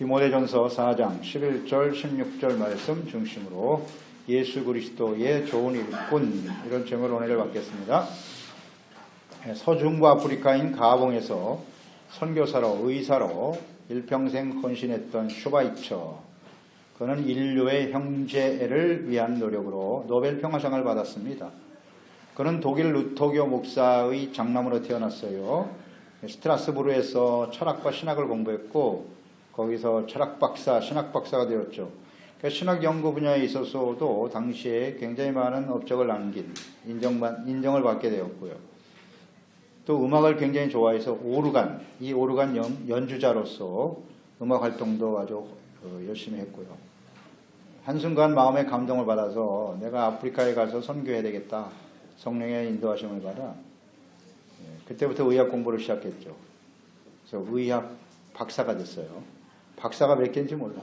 디모데전서 4장 11절 16절 말씀 중심으로 예수 그리스도의 좋은 일꾼, 이런 제목으로 은혜를 받겠습니다. 서중부 아프리카인 가봉에서 선교사로 의사로 일평생 헌신했던 슈바이처, 그는 인류의 형제를 위한 노력으로 노벨 평화상을 받았습니다. 그는 독일 루터교 목사의 장남으로 태어났어요. 스트라스부르에서 철학과 신학을 공부했고 거기서 철학 박사, 신학 박사가 되었죠. 신학 연구 분야에 있어서도 당시에 굉장히 많은 업적을 남긴 인정을 받게 되었고요. 또 음악을 굉장히 좋아해서 이 오르간 연주자로서 음악 활동도 아주 열심히 했고요. 한순간 마음의 감동을 받아서 내가 아프리카에 가서 선교해야 되겠다. 성령의 인도하심을 받아 그때부터 의학 공부를 시작했죠. 그래서 의학 박사가 됐어요. 박사가 몇 개인지 몰라.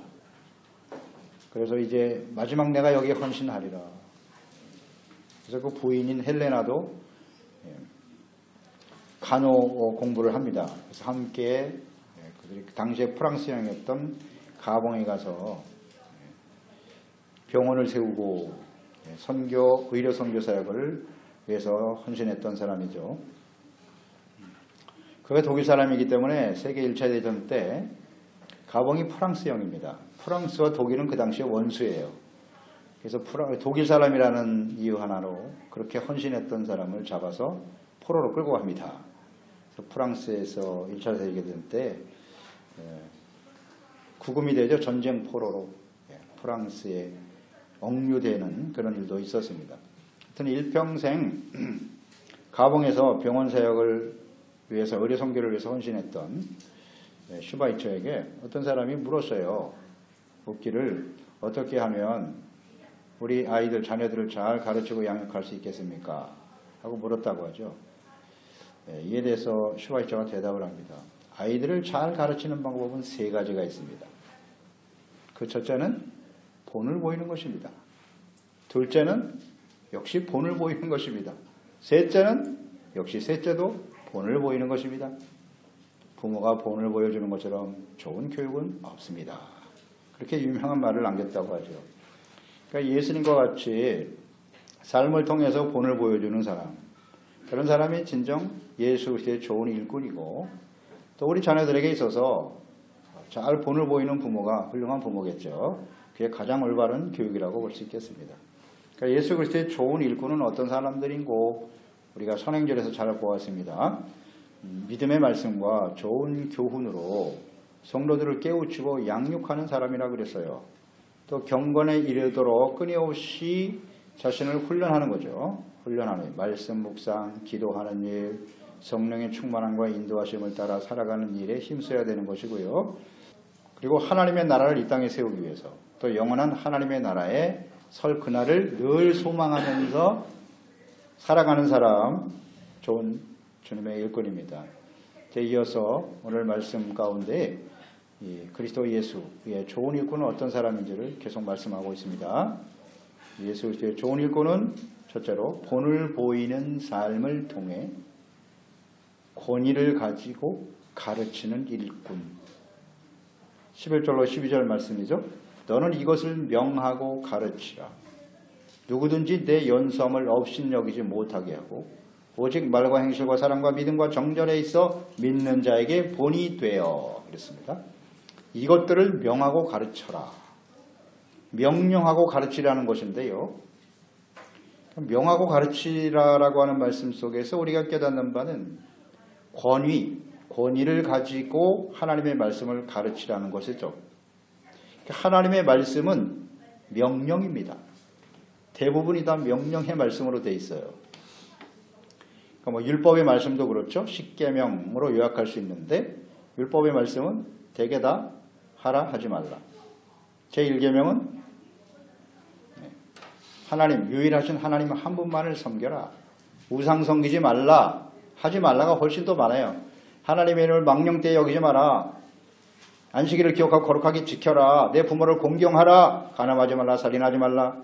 그래서 이제 마지막 내가 여기에 헌신하리라. 그래서 그 부인인 헬레나도 간호 공부를 합니다. 그래서 함께 당시에 프랑스 여행했던 가봉에 가서 병원을 세우고 의료 선교 사역을 위해서 헌신했던 사람이죠. 그가 독일 사람이기 때문에 세계 1차 대전 때 가봉이 프랑스형입니다. 프랑스와 독일은 그 당시에 원수예요. 그래서 독일 사람이라는 이유 하나로 그렇게 헌신했던 사람을 잡아서 포로로 끌고 갑니다. 그래서 프랑스에서 1차 세계대전 때 구금이 되죠. 전쟁 포로로 프랑스에 억류되는 그런 일도 있었습니다. 하여튼 일평생 가봉에서 병원 사역을 위해서 의료 선교를 위해서 헌신했던 슈바이처에게 어떤 사람이 물었어요. 묻기를 어떻게 하면 우리 아이들, 자녀들을 잘 가르치고 양육할 수 있겠습니까? 하고 물었다고 하죠. 이에 대해서 슈바이처가 대답을 합니다. 아이들을 잘 가르치는 방법은 3가지가 있습니다. 그 첫째는 본을 보이는 것입니다. 둘째는 역시 본을 보이는 것입니다. 셋째는 역시 셋째도 본을 보이는 것입니다. 부모가 본을 보여주는 것처럼 좋은 교육은 없습니다. 그렇게 유명한 말을 남겼다고 하죠. 그러니까 예수님과 같이 삶을 통해서 본을 보여주는 사람, 그런 사람이 진정 예수 그리스도의 좋은 일꾼이고, 또 우리 자녀들에게 있어서 잘 본을 보이는 부모가 훌륭한 부모겠죠. 그게 가장 올바른 교육이라고 볼 수 있겠습니다. 그러니까 예수 그리스도의 좋은 일꾼은 어떤 사람들인고 우리가 선행절에서 잘 보았습니다. 믿음의 말씀과 좋은 교훈으로 성도들을 깨우치고 양육하는 사람이라 그랬어요. 또 경건에 이르도록 끊임없이 자신을 훈련하는 거죠. 훈련하는 말씀 묵상, 기도하는 일, 성령의 충만함과 인도하심을 따라 살아가는 일에 힘써야 되는 것이고요. 그리고 하나님의 나라를 이 땅에 세우기 위해서 또 영원한 하나님의 나라에 설 그날을 늘 소망하면서 살아가는 사람, 좋은 주님의 일꾼입니다. 이어서 오늘 말씀 가운데 그리스도 예수의 좋은 일꾼은 어떤 사람인지를 계속 말씀하고 있습니다. 예수 그리스도의 좋은 일꾼은 첫째로 본을 보이는 삶을 통해 권위를 가지고 가르치는 일꾼. 11절로 12절 말씀이죠. 너는 이것을 명하고 가르치라. 누구든지 내 연수함을 업신여기지 못하게 하고 오직 말과 행실과 사랑과 믿음과 정절에 있어 믿는 자에게 본이 되어. 그랬습니다. 이것들을 명하고 가르쳐라. 명령하고 가르치라는 것인데요. 명하고 가르치라라고 하는 말씀 속에서 우리가 깨닫는 바는 권위를 가지고 하나님의 말씀을 가르치라는 것이죠. 하나님의 말씀은 명령입니다. 대부분이 다 명령의 말씀으로 되어 있어요. 율법의 말씀도 그렇죠. 십계명으로 요약할 수 있는데 율법의 말씀은 대개 다 하라 하지 말라. 제1계명은 하나님, 유일하신 하나님 한 분만을 섬겨라. 우상 섬기지 말라. 하지 말라가 훨씬 더 많아요. 하나님의 이름을 망령되이 여기지 마라. 안식일을 기억하고 거룩하게 지켜라. 내 부모를 공경하라. 간음하지 말라. 살인하지 말라.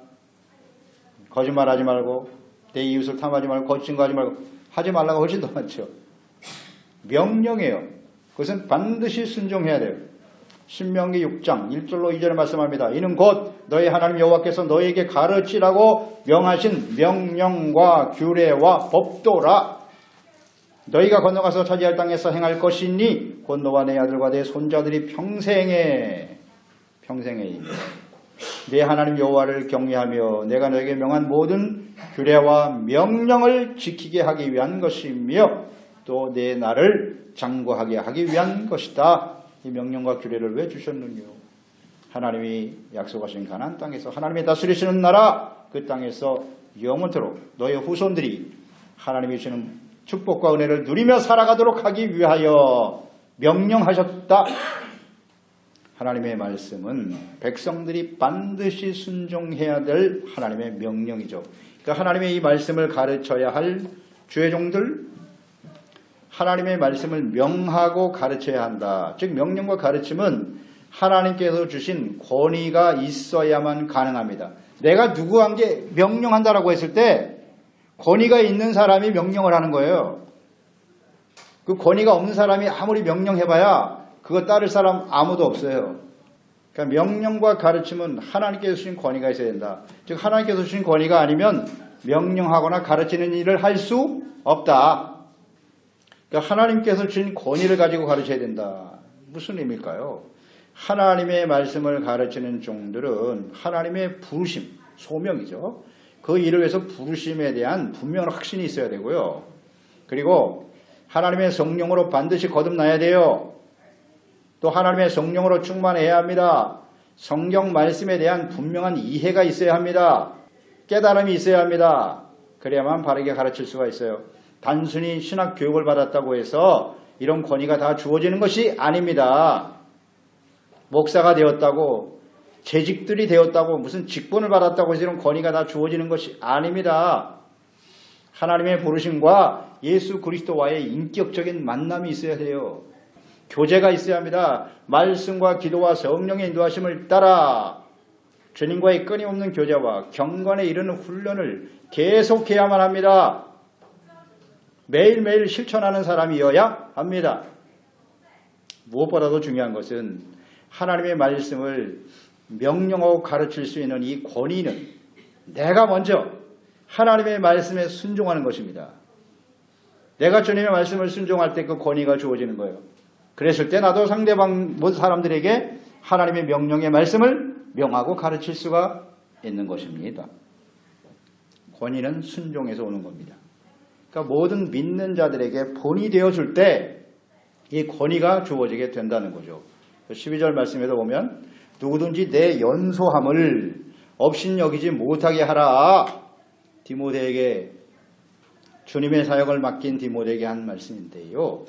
거짓말하지 말고 내 이웃을 탐하지 말고 거짓 증거하지 말고. 하지 말라가 훨씬 더 많죠. 명령이에요. 그것은 반드시 순종해야 돼요. 신명기 6장 1절로 2절에 말씀합니다. 이는 곧 너희 하나님 여호와께서 너희에게 가르치라고 명하신 명령과 규례와 법도라. 너희가 건너가서 차지할 땅에서 행할 것이니 곧 너와 내 아들과 내 손자들이 평생에 내 하나님 여호와를 경외하며 내가 너에게 명한 모든 규례와 명령을 지키게 하기 위한 것이며 또 내 나를 장구하게 하기 위한 것이다. 이 명령과 규례를 왜 주셨느냐? 하나님이 약속하신 가나안 땅에서 하나님이 다스리시는 나라, 그 땅에서 영원토록 너의 후손들이 하나님이 주시는 축복과 은혜를 누리며 살아가도록 하기 위하여 명령하셨다. 하나님의 말씀은 백성들이 반드시 순종해야 될 하나님의 명령이죠. 그러니까 하나님의 이 말씀을 가르쳐야 할 주의 종들, 하나님의 말씀을 명하고 가르쳐야 한다. 즉 명령과 가르침은 하나님께서 주신 권위가 있어야만 가능합니다. 내가 누구에게 명령한다라고 했을 때 권위가 있는 사람이 명령을 하는 거예요. 그 권위가 없는 사람이 아무리 명령해봐야 그거 따를 사람 아무도 없어요. 그러니까 명령과 가르침은 하나님께서 주신 권위가 있어야 된다. 즉 하나님께서 주신 권위가 아니면 명령하거나 가르치는 일을 할 수 없다. 그러니까 하나님께서 주신 권위를 가지고 가르쳐야 된다. 무슨 의미일까요? 하나님의 말씀을 가르치는 종들은 하나님의 부르심, 소명이죠. 그 일을 위해서 부르심에 대한 분명한 확신이 있어야 되고요. 그리고 하나님의 성령으로 반드시 거듭나야 돼요. 또 하나님의 성령으로 충만해야 합니다. 성경 말씀에 대한 분명한 이해가 있어야 합니다. 깨달음이 있어야 합니다. 그래야만 바르게 가르칠 수가 있어요. 단순히 신학 교육을 받았다고 해서 이런 권위가 다 주어지는 것이 아닙니다. 목사가 되었다고, 재직들이 되었다고, 무슨 직분을 받았다고 해서 이런 권위가 다 주어지는 것이 아닙니다. 하나님의 부르심과 예수 그리스도와의 인격적인 만남이 있어야 돼요. 교제가 있어야 합니다. 말씀과 기도와 성령의 인도하심을 따라 주님과의 끊임없는 교제와 경건에 이르는 훈련을 계속해야만 합니다. 매일매일 실천하는 사람이어야 합니다. 무엇보다도 중요한 것은 하나님의 말씀을 명령하고 가르칠 수 있는 이 권위는 내가 먼저 하나님의 말씀에 순종하는 것입니다. 내가 주님의 말씀을 순종할 때 그 권위가 주어지는 거예요. 그랬을 때 나도 상대방 모든 사람들에게 하나님의 명령의 말씀을 명하고 가르칠 수가 있는 것입니다. 권위는 순종에서 오는 겁니다. 그러니까 모든 믿는 자들에게 본이 되어줄 때 이 권위가 주어지게 된다는 거죠. 12절 말씀에도 보면 누구든지 내 연소함을 업신여기지 못하게 하라. 디모데에게 주님의 사역을 맡긴 디모데에게 한 말씀인데요.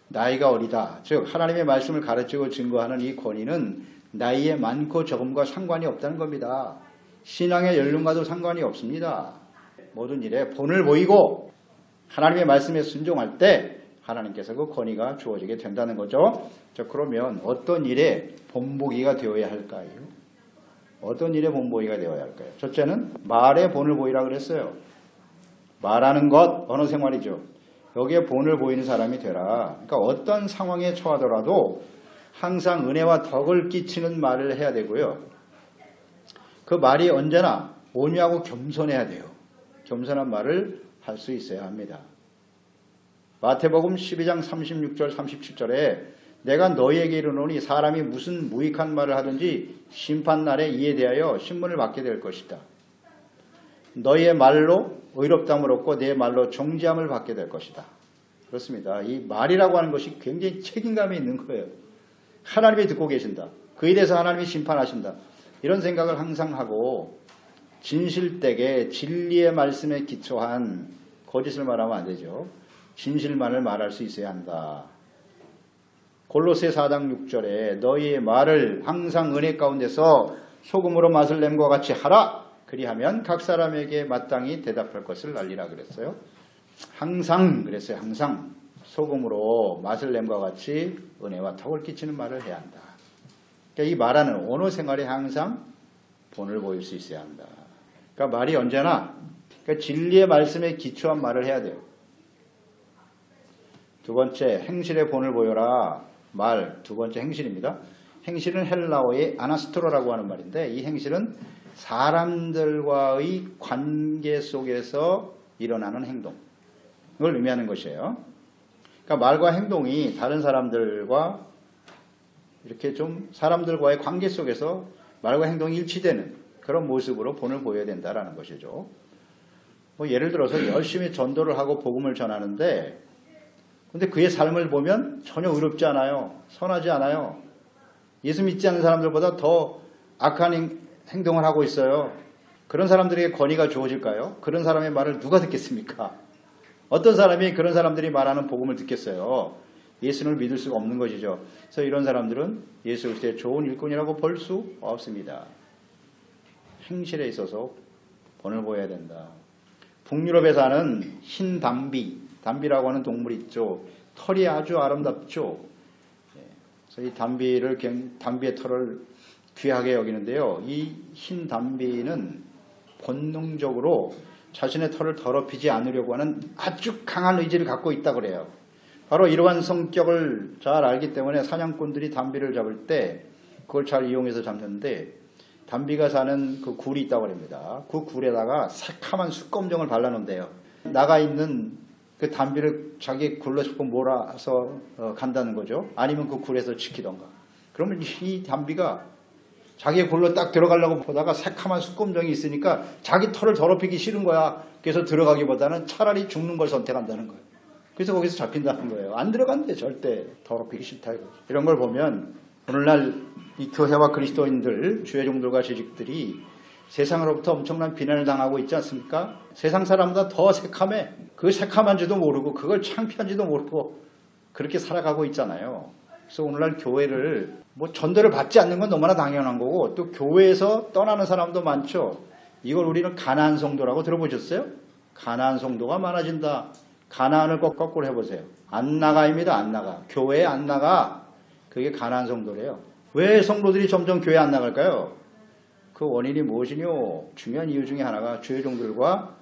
나이가 어리다. 즉 하나님의 말씀을 가르치고 증거하는 이 권위는 나이의 많고 적음과 상관이 없다는 겁니다. 신앙의 연륜과도 상관이 없습니다. 모든 일에 본을 보이고 하나님의 말씀에 순종할 때 하나님께서 그 권위가 주어지게 된다는 거죠. 자, 그러면 어떤 일에 본보기가 되어야 할까요? 어떤 일에 본보기가 되어야 할까요? 첫째는 말에 본을 보이라 그랬어요. 말하는 것, 언어 생활이죠. 여기에 본을 보이는 사람이 되라. 그러니까 어떤 상황에 처하더라도 항상 은혜와 덕을 끼치는 말을 해야 되고요. 그 말이 언제나 온유하고 겸손해야 돼요. 겸손한 말을 할 수 있어야 합니다. 마태복음 12장 36절 37절에 내가 너희에게 이르노니 사람이 무슨 무익한 말을 하든지 심판날에 이에 대하여 신문을 받게 될 것이다. 너희의 말로 의롭다함을 얻고 내 말로 정죄함을 받게 될 것이다. 그렇습니다. 이 말이라고 하는 것이 굉장히 책임감이 있는 거예요. 하나님이 듣고 계신다. 그에 대해서 하나님이 심판하신다. 이런 생각을 항상 하고 진실되게 진리의 말씀에 기초한 거짓을 말하면 안 되죠. 진실만을 말할 수 있어야 한다. 골로새 4장 6절에 너희의 말을 항상 은혜 가운데서 소금으로 맛을 냄과 같이 하라. 그리하면 각 사람에게 마땅히 대답할 것을 알리라 그랬어요. 항상 그랬어요. 항상 소금으로 맛을 냄과 같이 은혜와 덕을 끼치는 말을 해야 한다. 그러니까 이 말하는 언어 생활에 항상 본을 보일 수 있어야 한다. 그러니까 말이 언제나 진리의 말씀에 기초한 말을 해야 돼요. 두 번째, 행실의 본을 보여라. 말, 두 번째 행실입니다. 행실은 헬라어의 아나스토로라고 하는 말인데 이 행실은 사람들과의 관계 속에서 일어나는 행동을 의미하는 것이에요. 그러니까 말과 행동이 다른 사람들과 이렇게 좀 사람들과의 관계 속에서 말과 행동이 일치되는 그런 모습으로 본을 보여야 된다라는 것이죠. 뭐 예를 들어서 열심히 전도를 하고 복음을 전하는데 근데 그의 삶을 보면 전혀 의롭지 않아요. 선하지 않아요. 예수 믿지 않는 사람들보다 더 악한 행동을 하고 있어요. 그런 사람들에게 권위가 주어질까요? 그런 사람의 말을 누가 듣겠습니까? 어떤 사람이 그런 사람들이 말하는 복음을 듣겠어요? 예수를 믿을 수가 없는 것이죠. 그래서 이런 사람들은 예수 그리스도의 좋은 일꾼이라고 볼 수 없습니다. 행실에 있어서 본을 보여야 된다. 북유럽에 사는 흰 담비, 담비라고 하는 동물이 있죠. 털이 아주 아름답죠. 그래서 이 담비의 털을 귀하게 여기는데요. 이 흰 담비는 본능적으로 자신의 털을 더럽히지 않으려고 하는 아주 강한 의지를 갖고 있다고 그래요. 바로 이러한 성격을 잘 알기 때문에 사냥꾼들이 담비를 잡을 때 그걸 잘 이용해서 잡는데 담비가 사는 그 굴이 있다고 합니다. 그 굴에다가 새카만 숯검정을 발라놓은대요. 나가 있는 그 담비를 자기 굴로 자꾸 몰아서 간다는 거죠. 아니면 그 굴에서 지키던가. 그러면 이 담비가 자기 굴로 딱 들어가려고 보다가 새카만 숯검정이 있으니까 자기 털을 더럽히기 싫은 거야. 그래서 들어가기보다는 차라리 죽는 걸 선택한다는 거예요. 그래서 거기서 잡힌다는 거예요. 안 들어간대 절대. 더럽히기 싫다 이거. 이런 걸 보면 오늘날 이 교회와 그리스도인들, 주의 종들과 재직들이 세상으로부터 엄청난 비난을 당하고 있지 않습니까? 세상 사람보다 더 새카매. 그 새카만지도 모르고 그걸 창피한지도 모르고 그렇게 살아가고 있잖아요. 그래서 오늘날 교회를 뭐 전도를 받지 않는 건 너무나 당연한 거고 또 교회에서 떠나는 사람도 많죠. 이걸 우리는 가나안 성도라고 들어보셨어요? 가나안 성도가 많아진다. 가나안을 거꾸로 해보세요. 안 나가입니다. 안 나가. 교회에 안 나가. 그게 가나안 성도래요. 왜 성도들이 점점 교회 안 나갈까요? 그 원인이 무엇이뇨? 중요한 이유 중에 하나가 주의 종들과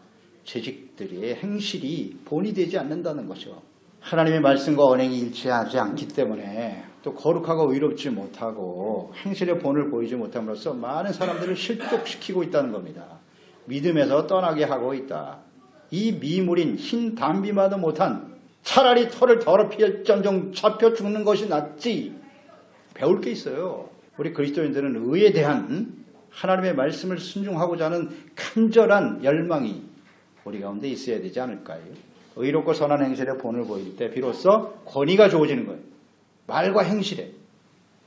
재직들의 행실이 본이 되지 않는다는 것이요. 하나님의 말씀과 언행이 일치하지 않기 때문에 또 거룩하고 의롭지 못하고 행실의 본을 보이지 못함으로써 많은 사람들을 실족시키고 있다는 겁니다. 믿음에서 떠나게 하고 있다. 이 미물인 흰 담비마도 못한 차라리 털을 더럽힐전정 잡혀 죽는 것이 낫지. 배울 게 있어요. 우리 그리스도인들은 의에 대한 하나님의 말씀을 순종하고자 하는 간절한 열망이 우리 가운데 있어야 되지 않을까요? 의롭고 선한 행실의 본을 보일 때 비로소 권위가 주어지는 거예요. 말과 행실에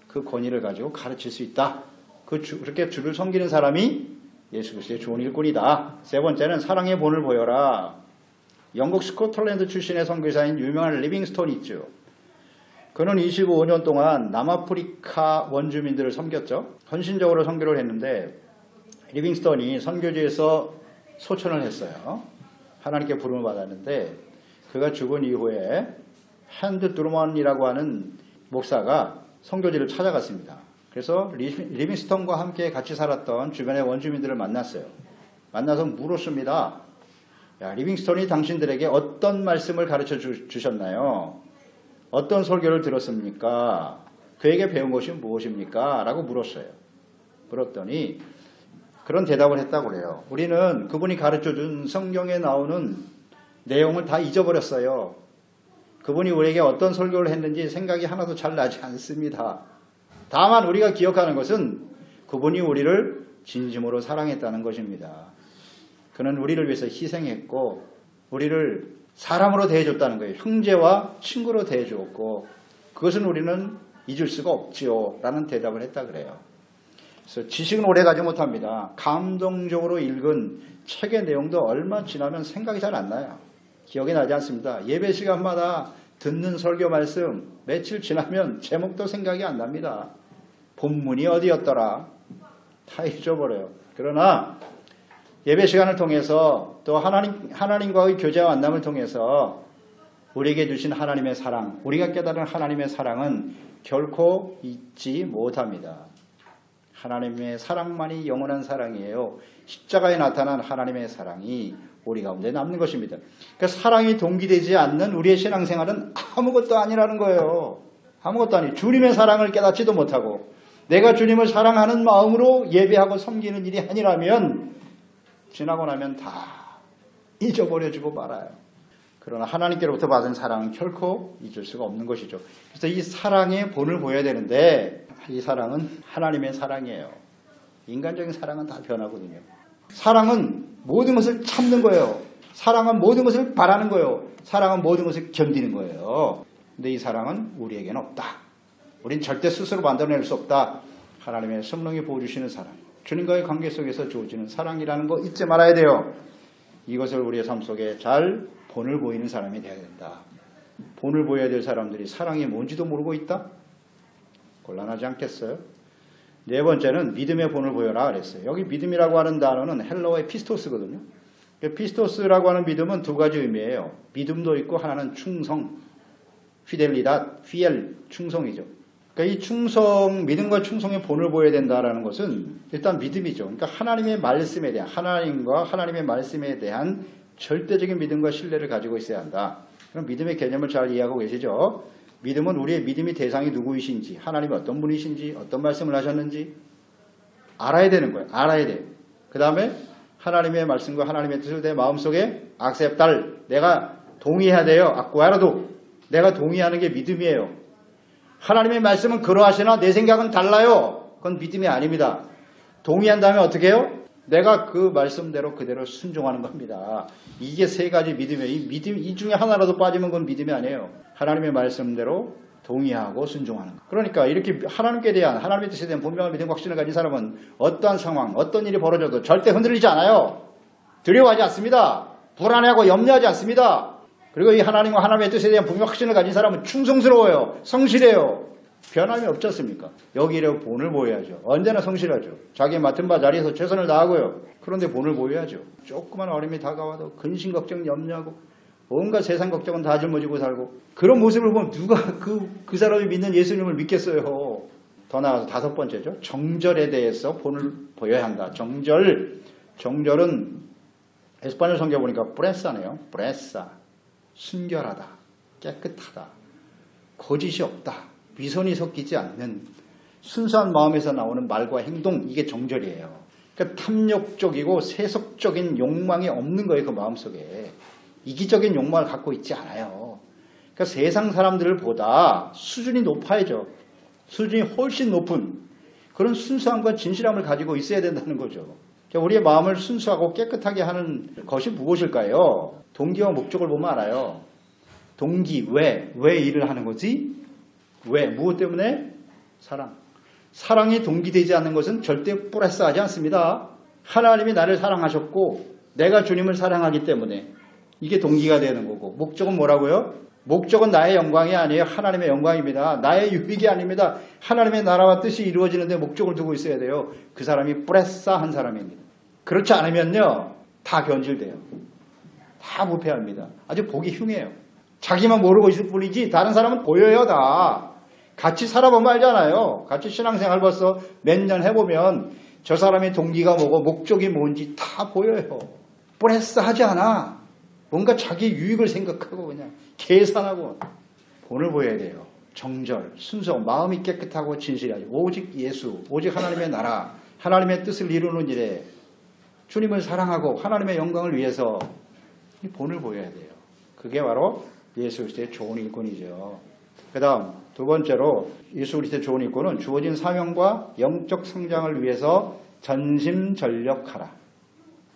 그 권위를 가지고 가르칠 수 있다. 그렇게 주를 섬기는 사람이 예수 그리스도의 좋은 일꾼이다. 세 번째는 사랑의 본을 보여라. 영국 스코틀랜드 출신의 선교사인 유명한 리빙스톤이 있죠. 그는 25년 동안 남아프리카 원주민들을 섬겼죠. 헌신적으로 선교를 했는데 리빙스톤이 선교지에서 소천을 했어요. 하나님께 부름을 받았는데 그가 죽은 이후에 핸드 드루먼이라고 하는 목사가 선교지를 찾아갔습니다. 그래서 리빙스톤과 함께 같이 살았던 주변의 원주민들을 만났어요. 만나서 물었습니다. 야, 리빙스톤이 당신들에게 어떤 말씀을 가르쳐 주셨나요? 어떤 설교를 들었습니까? 그에게 배운 것이 무엇입니까? 라고 물었어요. 물었더니 그런 대답을 했다고 그래요. 우리는 그분이 가르쳐준 성경에 나오는 내용을 다 잊어버렸어요. 그분이 우리에게 어떤 설교를 했는지 생각이 하나도 잘 나지 않습니다. 다만 우리가 기억하는 것은 그분이 우리를 진심으로 사랑했다는 것입니다. 그는 우리를 위해서 희생했고 우리를 사람으로 대해줬다는 거예요. 형제와 친구로 대해주었고 그것은 우리는 잊을 수가 없지요. 라는 대답을 했다 그래요. 그래서 지식은 오래가지 못합니다. 감동적으로 읽은 책의 내용도 얼마 지나면 생각이 잘 안 나요. 기억이 나지 않습니다. 예배 시간마다 듣는 설교 말씀 며칠 지나면 제목도 생각이 안 납니다. 본문이 어디였더라? 다 잊어버려요. 그러나 예배 시간을 통해서 또 하나님과의 교제와 만남을 통해서 우리에게 주신 하나님의 사랑, 우리가 깨달은 하나님의 사랑은 결코 잊지 못합니다. 하나님의 사랑만이 영원한 사랑이에요. 십자가에 나타난 하나님의 사랑이 우리 가운데 남는 것입니다. 그러니까 사랑이 동기되지 않는 우리의 신앙생활은 아무것도 아니라는 거예요. 아무것도 아니에요. 주님의 사랑을 깨닫지도 못하고 내가 주님을 사랑하는 마음으로 예배하고 섬기는 일이 아니라면 지나고 나면 다 잊어버려지고 말아요. 그러나 하나님께로부터 받은 사랑은 결코 잊을 수가 없는 것이죠. 그래서 이 사랑의 본을 보여야 되는데 이 사랑은 하나님의 사랑이에요. 인간적인 사랑은 다 변하거든요. 사랑은 모든 것을 참는 거예요. 사랑은 모든 것을 바라는 거예요. 사랑은 모든 것을 견디는 거예요. 근데 이 사랑은 우리에게는 없다. 우린 절대 스스로 만들어낼 수 없다. 하나님의 성령이 부어주시는 사랑, 주님과의 관계 속에서 주어지는 사랑이라는 거 잊지 말아야 돼요. 이것을 우리의 삶 속에 잘 본을 보이는 사람이 되어야 된다. 본을 보여야 될 사람들이 사랑이 뭔지도 모르고 있다? 곤란하지 않겠어요? 네 번째는 믿음의 본을 보여라 그랬어요. 여기 믿음이라고 하는 단어는 헬라어의 피스토스거든요. 피스토스라고 하는 믿음은 두 가지 의미예요. 믿음도 있고 하나는 충성, 피델리다, 피엘, 충성이죠. 그러니까 이 충성, 믿음과 충성의 본을 보여야 된다는 것은 일단 믿음이죠. 그러니까 하나님의 말씀에 대한, 하나님과 하나님의 말씀에 대한 절대적인 믿음과 신뢰를 가지고 있어야 한다. 그럼 믿음의 개념을 잘 이해하고 계시죠? 믿음은 우리의 믿음의 대상이 누구이신지, 하나님이 어떤 분이신지, 어떤 말씀을 하셨는지 알아야 되는 거예요. 알아야 돼요. 그 다음에 하나님의 말씀과 하나님의 뜻을 내 마음속에 acceptar, 내가 동의해야 돼요. 아쿠아라도 내가 동의하는 게 믿음이에요. 하나님의 말씀은 그러하시나 내 생각은 달라요. 그건 믿음이 아닙니다. 동의한 다음에 어떻게 해요? 내가 그 말씀대로 그대로 순종하는 겁니다. 이게 세 가지 믿음이에요. 이 믿음, 이 중에 하나라도 빠지면 그건 믿음이 아니에요. 하나님의 말씀대로 동의하고 순종하는 것. 그러니까 이렇게 하나님께 대한, 하나님의 뜻에 대한 분명한 믿음과 확신을 가진 사람은 어떠한 상황, 어떤 일이 벌어져도 절대 흔들리지 않아요. 두려워하지 않습니다. 불안해하고 염려하지 않습니다. 그리고 이 하나님과 하나님의 뜻에 대한 분명한 확신을 가진 사람은 충성스러워요. 성실해요. 변함이 없지 않습니까? 여기에 본을 보여야죠. 언제나 성실하죠. 자기 맡은 바 자리에서 최선을 다하고요. 그런데 본을 보여야죠. 조그만 어려움이 다가와도 근심 걱정 염려하고 뭔가 세상 걱정은 다 짊어지고 살고, 그런 모습을 보면 누가 그 사람이 믿는 예수님을 믿겠어요. 더 나아가서 다섯 번째죠. 정절에 대해서 본을 보여야 한다. 정절은 에스파뇰 성경 보니까 브레사네요. 브레사. 순결하다. 깨끗하다. 거짓이 없다. 위선이 섞이지 않는 순수한 마음에서 나오는 말과 행동, 이게 정절이에요. 그러니까 탐욕적이고 세속적인 욕망이 없는 거예요. 그 마음속에. 이기적인 욕망을 갖고 있지 않아요. 그러니까 세상 사람들을 보다 수준이 높아야죠. 수준이 훨씬 높은 그런 순수함과 진실함을 가지고 있어야 된다는 거죠. 우리의 마음을 순수하고 깨끗하게 하는 것이 무엇일까요? 동기와 목적을 보면 알아요. 동기, 왜 일을 하는 거지? 왜? 무엇 때문에? 사랑. 사랑이 동기되지 않는 것은 절대 뿌레스하지 않습니다. 하나님이 나를 사랑하셨고 내가 주님을 사랑하기 때문에 이게 동기가 되는 거고, 목적은 뭐라고요? 목적은 나의 영광이 아니에요. 하나님의 영광입니다. 나의 유익이 아닙니다. 하나님의 나라와 뜻이 이루어지는데 목적을 두고 있어야 돼요. 그 사람이 뿌레스한 사람입니다. 그렇지 않으면요 다 변질돼요. 다 부패합니다. 아주 보기 흉해요. 자기만 모르고 있을 뿐이지 다른 사람은 보여요. 다 같이 살아보면 알잖아요. 같이 신앙생활 벌써 몇 년 해보면 저 사람의 동기가 뭐고 목적이 뭔지 다 보여요. 뿌레스하지 않아. 뭔가 자기 유익을 생각하고 그냥 계산하고 본을 보여야 돼요. 정절, 순서, 마음이 깨끗하고 진실하지. 오직 예수, 오직 하나님의 나라, 하나님의 뜻을 이루는 일에 주님을 사랑하고 하나님의 영광을 위해서 이 본을 보여야 돼요. 그게 바로 예수 그리스도의 좋은 일꾼이죠. 그 다음 두 번째로 예수 그리스도의 좋은 일꾼은 주어진 사명과 영적 성장을 위해서 전심전력하라.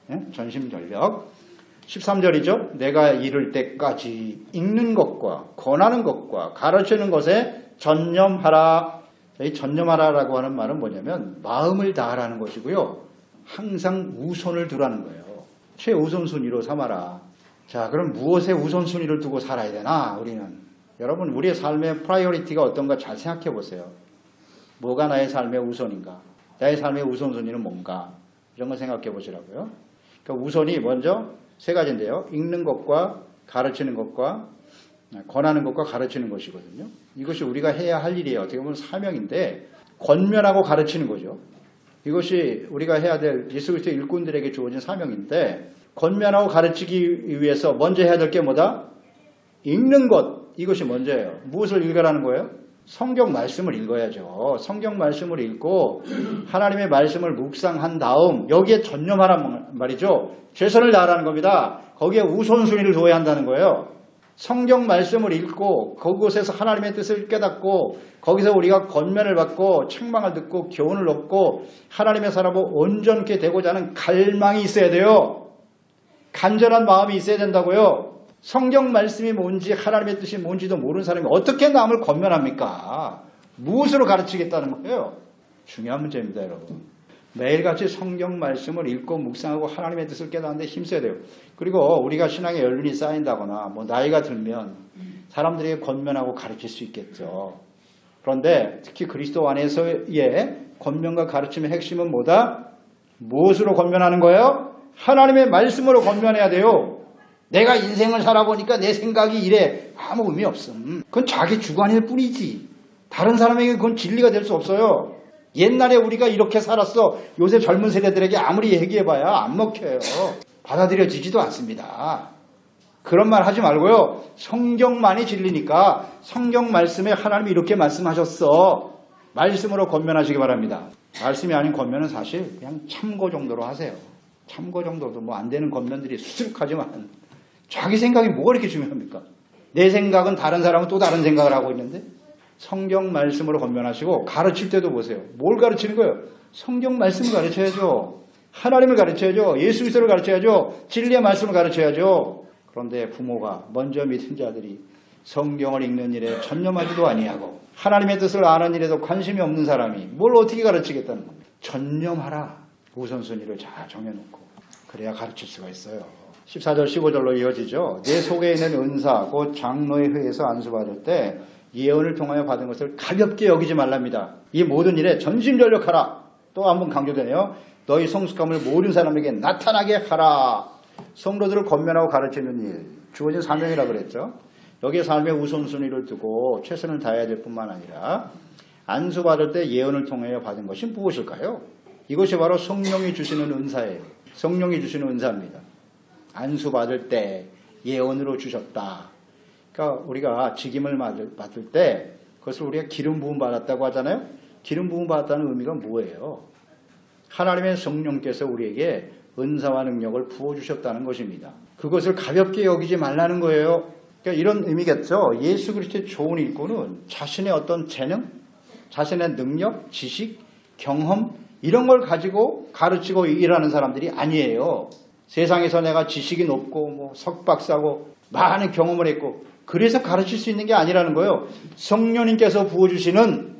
네? 전심전력. 13절이죠. 내가 이를 때까지 읽는 것과 권하는 것과 가르치는 것에 전념하라. 이 전념하라라고 하는 말은 뭐냐면 마음을 다하라는 것이고요. 항상 우선을 두라는 거예요. 최우선순위로 삼아라. 자, 그럼 무엇에 우선순위를 두고 살아야 되나 우리는? 여러분 우리의 삶의 프라이어리티가 어떤가 잘 생각해 보세요. 뭐가 나의 삶의 우선인가? 나의 삶의 우선순위는 뭔가? 이런 거 생각해 보시라고요. 그러니까 우선이 먼저 세 가지인데요. 읽는 것과 가르치는 것과 권하는 것과 가르치는 것이거든요. 이것이 우리가 해야 할 일이에요. 어떻게 보면 사명인데 권면하고 가르치는 거죠. 이것이 우리가 해야 될 예수 그리스도의 일꾼들에게 주어진 사명인데 권면하고 가르치기 위해서 먼저 해야 될 게 뭐다? 읽는 것. 이것이 먼저예요. 무엇을 읽으라는 거예요? 성경 말씀을 읽어야죠. 성경 말씀을 읽고 하나님의 말씀을 묵상한 다음 여기에 전념하란 말이죠. 최선을 다하라는 겁니다. 거기에 우선순위를 둬야 한다는 거예요. 성경 말씀을 읽고 그곳에서 하나님의 뜻을 깨닫고 거기서 우리가 권면을 받고 책망을 듣고 교훈을 얻고 하나님의 사람으로 온전케 되고자 하는 갈망이 있어야 돼요. 간절한 마음이 있어야 된다고요. 성경 말씀이 뭔지 하나님의 뜻이 뭔지도 모르는 사람이 어떻게 남을 권면합니까? 무엇으로 가르치겠다는 거예요? 중요한 문제입니다, 여러분. 매일같이 성경 말씀을 읽고 묵상하고 하나님의 뜻을 깨닫는데 힘써야 돼요. 그리고 우리가 신앙의 연륜이 쌓인다거나 나이가 들면 사람들에게 권면하고 가르칠 수 있겠죠. 그런데 특히 그리스도 안에서의 권면과 가르침의 핵심은 뭐다? 무엇으로 권면하는 거예요? 하나님의 말씀으로 권면해야 돼요. 내가 인생을 살아보니까 내 생각이 이래. 아무 의미 없음. 그건 자기 주관일 뿐이지. 다른 사람에게 그건 진리가 될 수 없어요. 옛날에 우리가 이렇게 살았어. 요새 젊은 세대들에게 아무리 얘기해봐야 안 먹혀요. 받아들여지지도 않습니다. 그런 말 하지 말고요. 성경만이 진리니까 성경 말씀에 하나님이 이렇게 말씀하셨어. 말씀으로 권면하시기 바랍니다. 말씀이 아닌 권면은 사실 그냥 참고 정도로 하세요. 참고 정도도 안 되는 권면들이 수두룩하지만 자기 생각이 뭐가 이렇게 중요합니까? 내 생각은 다른 사람은 또 다른 생각을 하고 있는데 성경 말씀으로 권면하시고 가르칠 때도 보세요. 뭘 가르치는 거예요? 성경 말씀을 가르쳐야죠. 하나님을 가르쳐야죠. 예수 그리스도를 가르쳐야죠. 진리의 말씀을 가르쳐야죠. 그런데 부모가 먼저 믿은 자들이 성경을 읽는 일에 전념하지도 아니하고 하나님의 뜻을 아는 일에도 관심이 없는 사람이 뭘 어떻게 가르치겠다는 겁니다. 전념하라. 우선순위를 잘 정해놓고 그래야 가르칠 수가 있어요. 14절 15절로 이어지죠. 내 속에 있는 은사 곧 장로의 회에서 안수받을 때 예언을 통하여 받은 것을 가볍게 여기지 말랍니다. 이 모든 일에 전심전력하라. 또 한번 강조되네요. 너희 성숙함을 모든 사람에게 나타나게 하라. 성도들을 권면하고 가르치는 일 주어진 사명이라 그랬죠. 여기에 삶의 우선순위를 두고 최선을 다해야 될 뿐만 아니라 안수받을 때 예언을 통하여 받은 것이 무엇일까요? 이것이 바로 성령이 주시는 은사예요. 성령이 주시는 은사입니다. 안수받을 때 예언으로 주셨다. 그러니까 우리가 직임을 받을 때 그것을 우리가 기름 부음 받았다고 하잖아요. 기름 부음 받았다는 의미가 뭐예요? 하나님의 성령께서 우리에게 은사와 능력을 부어주셨다는 것입니다. 그것을 가볍게 여기지 말라는 거예요. 그러니까 이런 의미겠죠. 예수 그리스도의 좋은 일꾼은 자신의 어떤 재능, 자신의 능력, 지식, 경험 이런 걸 가지고 가르치고 일하는 사람들이 아니에요. 세상에서 내가 지식이 높고 석박사고 많은 경험을 했고 그래서 가르칠 수 있는 게 아니라는 거예요. 성령님께서 부어주시는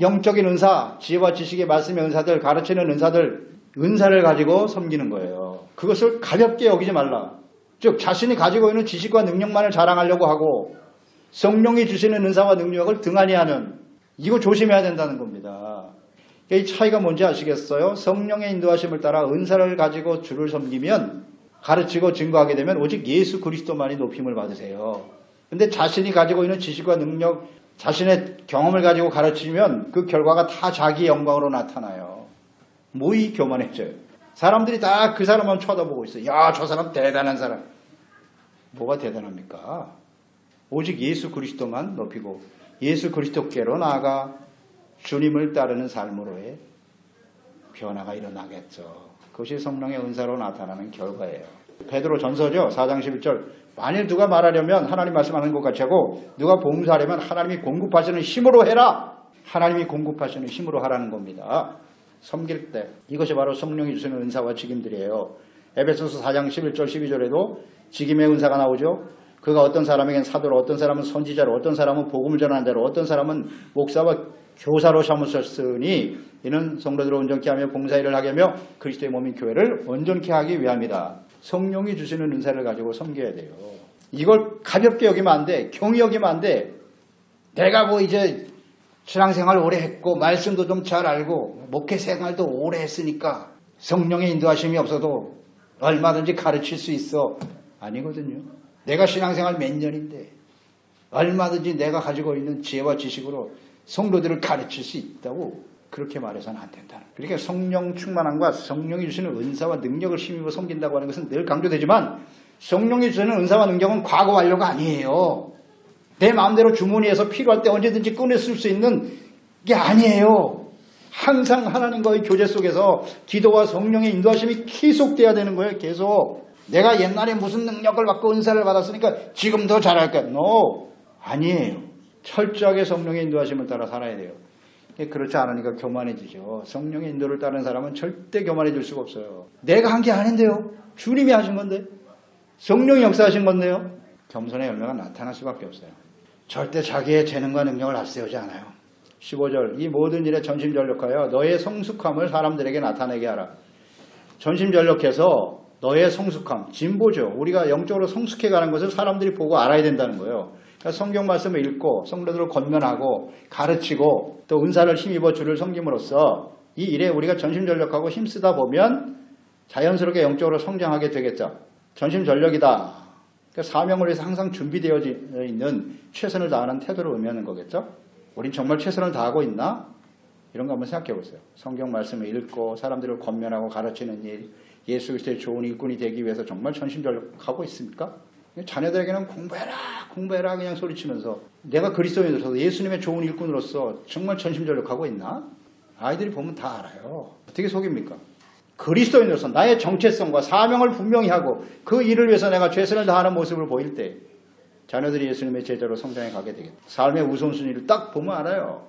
영적인 은사, 지혜와 지식의 말씀의 은사들, 가르치는 은사를 가지고 섬기는 거예요. 그것을 가볍게 여기지 말라. 즉 자신이 가지고 있는 지식과 능력만을 자랑하려고 하고 성령이 주시는 은사와 능력을 등한히 하는 이거 조심해야 된다는 겁니다. 이 차이가 뭔지 아시겠어요? 성령의 인도하심을 따라 은사를 가지고 주를 섬기면 가르치고 증거하게 되면 오직 예수 그리스도만이 높임을 받으세요. 근데 자신이 가지고 있는 지식과 능력, 자신의 경험을 가지고 가르치면 그 결과가 다 자기의 영광으로 나타나요. 모이 교만해져요. 사람들이 다 그 사람만 쳐다보고 있어요. 야, 저 사람 대단한 사람. 뭐가 대단합니까? 오직 예수 그리스도만 높이고 예수 그리스도께로 나아가 주님을 따르는 삶으로의 변화가 일어나겠죠. 그것이 성령의 은사로 나타나는 결과예요. 베드로 전서죠. 4장 11절. 만일 누가 말하려면 하나님 말씀하는 것 같이 하고 누가 봉사하려면 하나님이 공급하시는 힘으로 해라. 하나님이 공급하시는 힘으로 하라는 겁니다. 섬길 때 이것이 바로 성령이 주시는 은사와 직임들이에요. 에베소서 4장 11절 12절에도 직임의 은사가 나오죠. 그가 어떤 사람에게는 사도로, 어떤 사람은 선지자로, 어떤 사람은 복음을 전하는 자로, 어떤 사람은 목사와 교사로 삼으셨으니 이는 성도들을 온전케 하며 봉사일을 하게 하며 그리스도의 몸인 교회를 온전케 하기 위함이다. 성령이 주시는 은사를 가지고 섬겨야 돼요. 이걸 가볍게 여기면 안 돼. 경히 여기면 안 돼. 내가 이제 신앙생활 오래 했고 말씀도 좀 잘 알고 목회생활도 오래 했으니까 성령의 인도하심이 없어도 얼마든지 가르칠 수 있어. 아니거든요. 내가 신앙생활 몇 년인데 얼마든지 내가 가지고 있는 지혜와 지식으로 성도들을 가르칠 수 있다고 그렇게 말해서는 안 된다. 그러니까 성령 충만함과 성령이 주시는 은사와 능력을 힘입어 섬긴다고 하는 것은 늘 강조되지만 성령이 주시는 은사와 능력은 과거 완료가 아니에요. 내 마음대로 주머니에서 필요할 때 언제든지 꺼내 쓸 수 있는 게 아니에요. 항상 하나님과의 교제 속에서 기도와 성령의 인도하심이 계속돼야 되는 거예요. 계속. 내가 옛날에 무슨 능력을 받고 은사를 받았으니까 지금 더 잘할까? No. 아니에요. 철저하게 성령의 인도하심을 따라 살아야 돼요. 그렇지 않으니까 교만해지죠. 성령의 인도를 따르는 사람은 절대 교만해질 수가 없어요. 내가 한 게 아닌데요. 주님이 하신 건데. 성령이 역사하신 건데요. 겸손의 열매가 나타날 수밖에 없어요. 절대 자기의 재능과 능력을 앞세우지 않아요. 15절 이 모든 일에 전심전력하여 너의 성숙함을 사람들에게 나타내게 하라. 전심전력해서 너의 성숙함, 진보죠. 우리가 영적으로 성숙해가는 것을 사람들이 보고 알아야 된다는 거예요. 그러니까 성경 말씀을 읽고 성도들을 권면하고 가르치고 또 은사를 힘입어 주를 섬김으로써 이 일에 우리가 전심전력하고 힘쓰다 보면 자연스럽게 영적으로 성장하게 되겠죠. 전심전력이다. 그러니까 사명을 위해서 항상 준비되어 있는 최선을 다하는 태도를 의미하는 거겠죠. 우린 정말 최선을 다하고 있나? 이런 거 한번 생각해 보세요. 성경 말씀을 읽고 사람들을 권면하고 가르치는 일, 예수 그리스도의 좋은 일꾼이 되기 위해서 정말 전심전력하고 있습니까? 자녀들에게는 공부해라 그냥 소리치면서 내가 그리스도인으로서 예수님의 좋은 일꾼으로서 정말 전심전력하고 있나? 아이들이 보면 다 알아요. 어떻게 속입니까? 그리스도인으로서 나의 정체성과 사명을 분명히 하고 그 일을 위해서 내가 최선을 다하는 모습을 보일 때 자녀들이 예수님의 제자로 성장해 가게 되겠다. 삶의 우선순위를 딱 보면 알아요.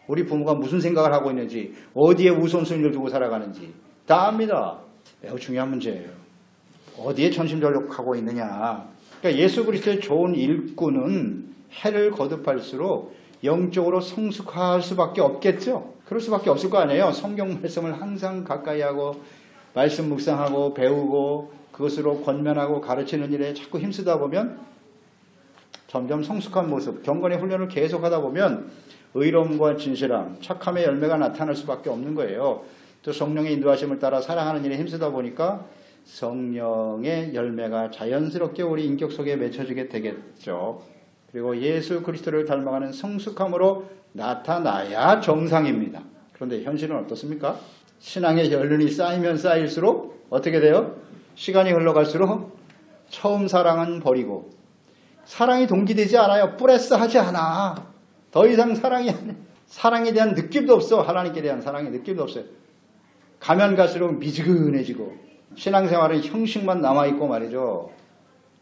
우리 부모가 무슨 생각을 하고 있는지 어디에 우선순위를 두고 살아가는지 다 압니다. 매우 중요한 문제예요. 어디에 전심전력하고 있느냐. 그러니까 예수 그리스도의 좋은 일꾼은 해를 거듭할수록 영적으로 성숙할 수밖에 없겠죠. 그럴 수밖에 없을 거 아니에요. 성경 말씀을 항상 가까이 하고 말씀 묵상하고 배우고 그것으로 권면하고 가르치는 일에 자꾸 힘쓰다 보면 점점 성숙한 모습, 경건의 훈련을 계속하다 보면 의로움과 진실함, 착함의 열매가 나타날 수밖에 없는 거예요. 또 성령의 인도하심을 따라 살아가는 일에 힘쓰다 보니까 성령의 열매가 자연스럽게 우리 인격 속에 맺혀지게 되겠죠. 그리고 예수 그리스도를 닮아가는 성숙함으로 나타나야 정상입니다. 그런데 현실은 어떻습니까? 신앙의 연륜이 쌓이면 쌓일수록 어떻게 돼요? 시간이 흘러갈수록 처음 사랑은 버리고 사랑이 동기되지 않아요. 프레스하지 않아. 더 이상 사랑에 대한 느낌도 없어. 하나님께 대한 사랑의 느낌도 없어요. 가면 갈수록 미지근해지고 신앙생활은 형식만 남아있고 말이죠.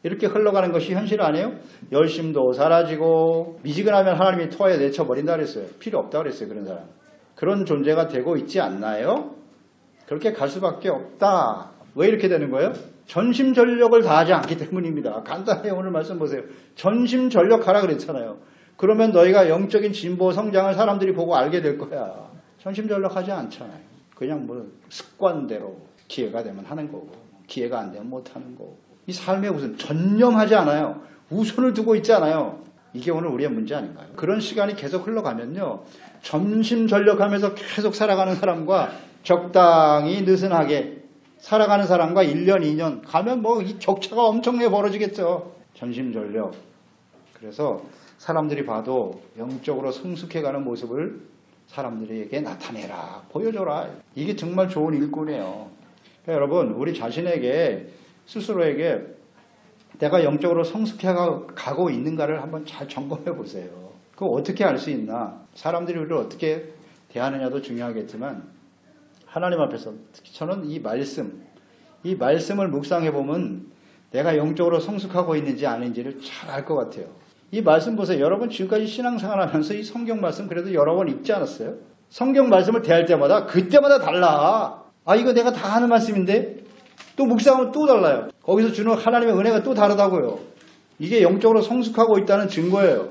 이렇게 흘러가는 것이 현실 아니에요? 열심도 사라지고 미지근하면 하나님이 토하에 내쳐버린다 그랬어요. 필요 없다 그랬어요. 그런 사람. 그런 존재가 되고 있지 않나요? 그렇게 갈 수밖에 없다. 왜 이렇게 되는 거예요? 전심전력을 다하지 않기 때문입니다. 간단해요. 오늘 말씀 보세요. 전심전력하라 그랬잖아요. 그러면 너희가 영적인 진보 성장을 사람들이 보고 알게 될 거야. 전심전력하지 않잖아요. 그냥 뭐 습관대로 기회가 되면 하는 거고 기회가 안 되면 못 하는 거고 이 삶에 무슨 전념하지 않아요. 우선을 두고 있지 않아요. 이게 오늘 우리의 문제 아닌가요? 그런 시간이 계속 흘러가면요. 전심전력하면서 계속 살아가는 사람과 적당히 느슨하게 살아가는 사람과 1년, 2년 가면 뭐 이 격차가 엄청나게 벌어지겠죠. 전심전력. 그래서 사람들이 봐도 영적으로 성숙해가는 모습을 사람들에게 나타내라. 보여줘라. 이게 정말 좋은 일꾼이에요. 그러니까 여러분 우리 자신에게 스스로에게 내가 영적으로 성숙해가고 있는가를 한번 잘 점검해 보세요. 그거 어떻게 알 수 있나? 사람들이 우리를 어떻게 대하느냐도 중요하겠지만 하나님 앞에서 특히 저는 이 말씀을 묵상해 보면 내가 영적으로 성숙하고 있는지 아닌지를 잘 알 것 같아요. 이 말씀 보세요. 여러분 지금까지 신앙생활 하면서 이 성경 말씀 그래도 여러 번 읽지 않았어요? 성경 말씀을 대할 때마다 그때마다 달라. 아 이거 내가 다 하는 말씀인데 또 묵상하면 또 달라요. 거기서 주는 하나님의 은혜가 또 다르다고요. 이게 영적으로 성숙하고 있다는 증거예요.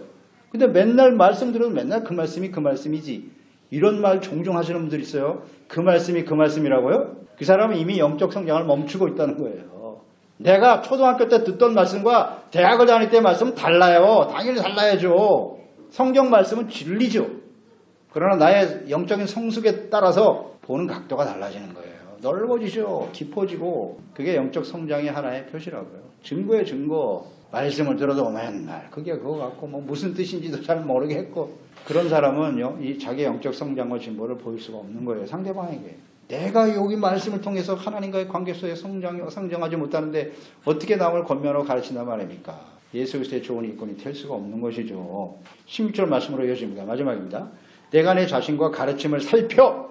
근데 맨날 말씀 들으면 맨날 그 말씀이 그 말씀이지. 이런 말 종종 하시는 분들 있어요. 그 말씀이 그 말씀이라고요? 그 사람은 이미 영적 성장을 멈추고 있다는 거예요. 내가 초등학교 때 듣던 말씀과 대학을 다닐 때 말씀은 달라요. 당연히 달라야죠. 성경 말씀은 진리죠. 그러나 나의 영적인 성숙에 따라서 보는 각도가 달라지는 거예요. 넓어지죠. 깊어지고 그게 영적 성장의 하나의 표시라고요. 증거의 증거. 말씀을 들어도 맨날 그게 그거 갖고 뭐 무슨 뜻인지도 잘 모르겠고 그런 사람은 이 자기 영적 성장과 진보를 보일 수가 없는 거예요. 상대방에게. 내가 여기 말씀을 통해서 하나님과의 관계 속에 성장하지 못하는데 어떻게 남을 권면하고 가르친단 말입니까? 예수 그리스도의 좋은 일꾼이 될 수가 없는 것이죠. 16절 말씀으로 이어집니다. 마지막입니다. 내가 내 자신과 가르침을 살펴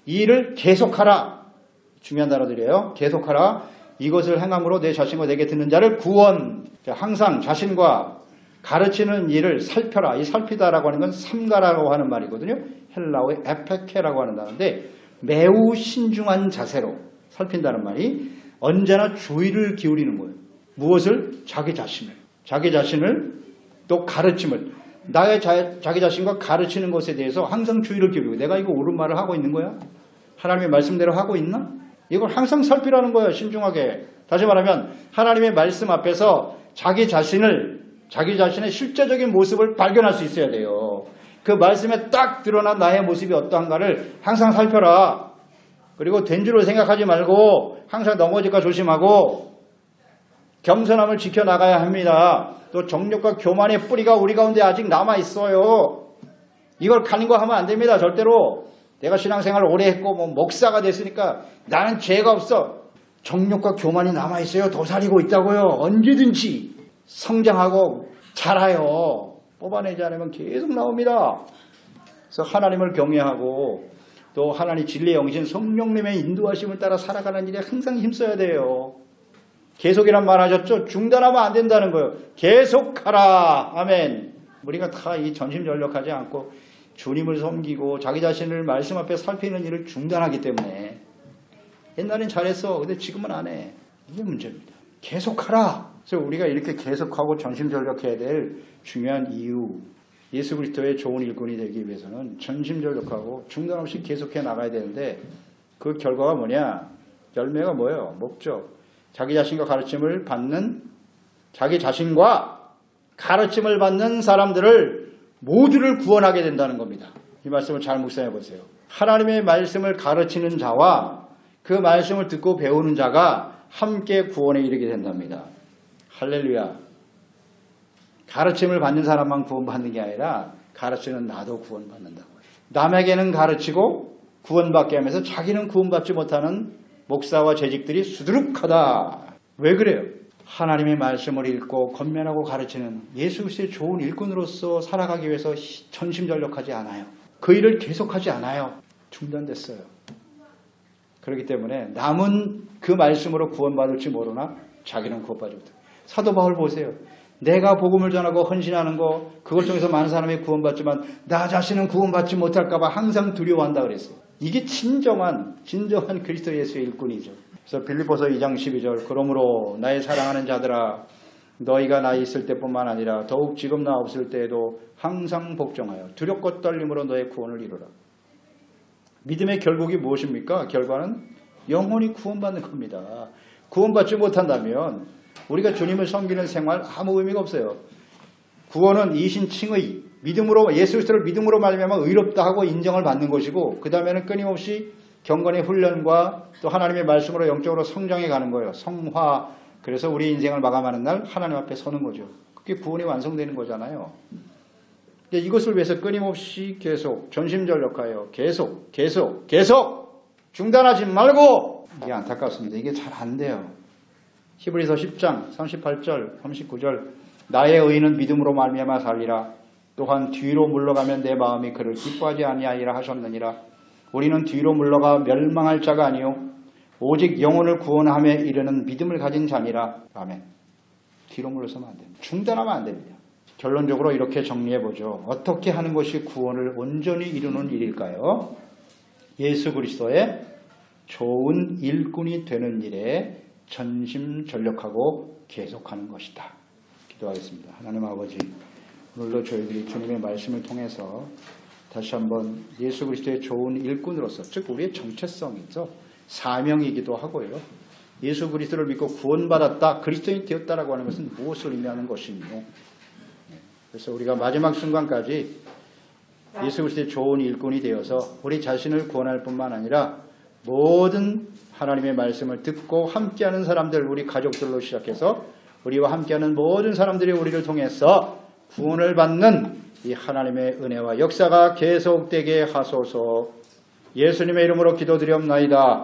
이 일을 계속하라. 중요한 단어들이에요. 계속하라. 이것을 행함으로 내 자신과 내게 듣는 자를 구원. 항상 자신과 가르치는 일을 살펴라. 이 살피다라고 하는 건 삼가라고 하는 말이거든요. 헬라어의 에페케라고 하는 단어인데 매우 신중한 자세로 살핀다는 말이 언제나 주의를 기울이는 거예요. 무엇을? 자기 자신을 또 가르침을 자기 자신과 가르치는 것에 대해서 항상 주의를 기울이고 내가 이거 옳은 말을 하고 있는 거야? 하나님의 말씀대로 하고 있나? 이걸 항상 살피라는 거예요. 신중하게. 다시 말하면 하나님의 말씀 앞에서 자기 자신의 실제적인 모습을 발견할 수 있어야 돼요. 그 말씀에 딱 드러난 나의 모습이 어떠한가를 항상 살펴라. 그리고 된 줄로 생각하지 말고 항상 넘어질까 조심하고 겸손함을 지켜나가야 합니다. 또 정욕과 교만의 뿌리가 우리 가운데 아직 남아있어요. 이걸 간과하면 안 됩니다. 절대로. 내가 신앙생활을 오래 했고 목사가 됐으니까 나는 죄가 없어. 정욕과 교만이 남아있어요. 도사리고 있다고요. 언제든지 성장하고 자라요. 뽑아내지 않으면 계속 나옵니다. 그래서 하나님을 경외하고 또 하나님 진리의 영신 성령님의 인도하심을 따라 살아가는 일에 항상 힘써야 돼요. 계속이란 말 하셨죠? 중단하면 안 된다는 거예요. 계속하라. 아멘. 우리가 다 이 전심전력하지 않고 주님을 섬기고 자기 자신을 말씀 앞에 살피는 일을 중단하기 때문에 옛날엔 잘했어. 근데 지금은 안 해. 이게 문제입니다. 계속하라. 그래서 우리가 이렇게 계속하고 전심전력해야 될 중요한 이유, 예수 그리스도의 좋은 일꾼이 되기 위해서는 전심전력하고 중단 없이 계속해 나가야 되는데 그 결과가 뭐냐? 열매가 뭐예요? 목적. 자기 자신과 가르침을 받는 사람들을 모두를 구원하게 된다는 겁니다. 이 말씀을 잘 묵상해 보세요. 하나님의 말씀을 가르치는 자와 그 말씀을 듣고 배우는 자가 함께 구원에 이르게 된답니다. 할렐루야. 가르침을 받는 사람만 구원받는 게 아니라 가르치는 나도 구원받는다고. 남에게는 가르치고 구원받게 하면서 자기는 구원받지 못하는 목사와 재직들이 수두룩하다. 왜 그래요? 하나님의 말씀을 읽고 권면하고 가르치는 예수 그리스도의 좋은 일꾼으로서 살아가기 위해서 전심전력하지 않아요. 그 일을 계속하지 않아요. 중단됐어요. 그렇기 때문에 남은 그 말씀으로 구원받을지 모르나 자기는 구원받지 못해요. 사도 바울 보세요. 내가 복음을 전하고 헌신하는 거 그걸 통해서 많은 사람이 구원받지만 나 자신은 구원받지 못할까 봐 항상 두려워한다 그랬어요. 이게 진정한 그리스도 예수의 일꾼이죠. 그래서 빌립보서 2장 12절 그러므로 나의 사랑하는 자들아 너희가 나 있을 때뿐만 아니라 더욱 지금 나 없을 때에도 항상 복종하여 두렵고 떨림으로 너의 구원을 이루라. 믿음의 결국이 무엇입니까? 결과는 영혼이 구원받는 겁니다. 구원받지 못한다면 우리가 주님을 섬기는 생활 아무 의미가 없어요. 구원은 이신칭의 믿음으로 예수 그리스도를 믿음으로 말미암아 의롭다 하고 인정을 받는 것이고 그 다음에는 끊임없이 경건의 훈련과 또 하나님의 말씀으로 영적으로 성장해 가는 거예요. 성화. 그래서 우리 인생을 마감하는 날 하나님 앞에 서는 거죠. 그게 구원이 완성되는 거잖아요. 이것을 위해서 끊임없이 계속 전심전력하여 계속 중단하지 말고 이게 안타깝습니다. 이게 잘 안 돼요. 히브리서 10장 38절 39절 나의 의인은 믿음으로 말미암아 살리라. 또한 뒤로 물러가면 내 마음이 그를 기뻐하지 아니하리라 하셨느니라. 우리는 뒤로 물러가 멸망할 자가 아니요 오직 영혼을 구원함에 이르는 믿음을 가진 자니라. 아멘. 뒤로 물러서면 안 됩니다. 중단하면 안 됩니다. 결론적으로 이렇게 정리해보죠. 어떻게 하는 것이 구원을 온전히 이루는 일일까요? 예수 그리스도의 좋은 일꾼이 되는 일에 전심전력하고 계속하는 것이다. 기도하겠습니다. 하나님 아버지, 오늘도 저희들이 주님의 말씀을 통해서 다시 한번 예수 그리스도의 좋은 일꾼으로서, 즉 우리의 정체성이죠. 사명이기도 하고요. 예수 그리스도를 믿고 구원받았다, 그리스도인이 되었다라고 하는 것은 무엇을 의미하는 것이며, 그래서 우리가 마지막 순간까지 예수 그리스도의 좋은 일꾼이 되어서 우리 자신을 구원할 뿐만 아니라 모든 하나님의 말씀을 듣고 함께하는 사람들, 우리 가족들로 시작해서 우리와 함께하는 모든 사람들이 우리를 통해서 구원을 받는 이 하나님의 은혜와 역사가 계속되게 하소서. 예수님의 이름으로 기도드리옵나이다.